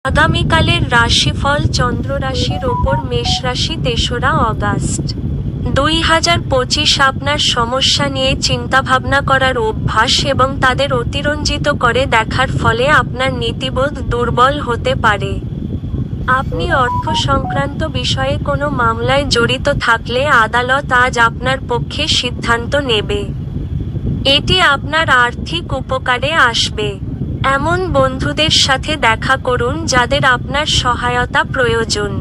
আগামীকালের রাশিফল চন্দ্র রাশির ওপর মেষ রাশি ৩রা অগাস্ট ২০২৫। আপনার সমস্যা নিয়ে চিন্তাভাবনা করার অভ্যাস এবং তাদের অতিরঞ্জিত করে দেখার ফলে আপনার নীতিবোধ দুর্বল হতে পারে। আপনি অর্থ সংক্রান্ত বিষয়ে কোনো মামলায় জড়িত থাকলে আদালত আজ আপনার পক্ষে সিদ্ধান্ত নেবে। এটি আপনার আর্থিক উপকারে আসবে। এমন বন্ধুদের সাথে দেখা করুন যাদের আপনার সহায়তা প্রয়োজন।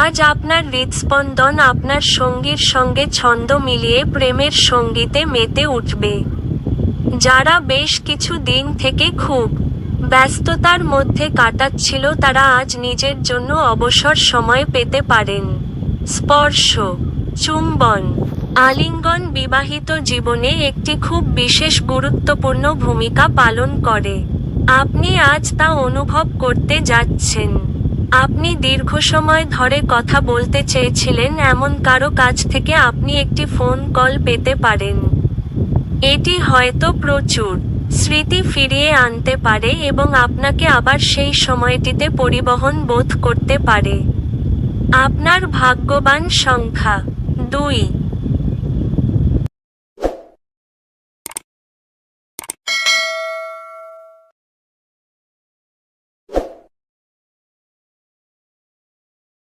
আজ আপনার হৃদস্পন্দন আপনার সঙ্গীর সঙ্গে ছন্দ মিলিয়ে প্রেমের সঙ্গীতে মেতে উঠবে। যারা বেশ কিছু দিন থেকে খুব ব্যস্ততার মধ্যে কাটাচ্ছিল তারা আজ নিজের জন্য অবসর সময় পেতে পারেন। স্পর্শ, চুম্বন, আলিঙ্গন বিবাহিত জীবনে একটি খুব বিশেষ গুরুত্বপূর্ণ ভূমিকা পালন করে। আপনি আজ তা অনুভব করতে যাচ্ছেন। আপনি দীর্ঘ সময় ধরে কথা বলতে চেয়েছিলেন এমন কারো কাছ থেকে আপনি একটি ফোন কল পেতে পারেন। এটি হয়তো প্রচুর স্মৃতি ফিরিয়ে আনতে পারে এবং আপনাকে আবার সেই সময়টিতে পরিবহন বোধ করতে পারে। আপনার ভাগ্যবান সংখ্যা 2।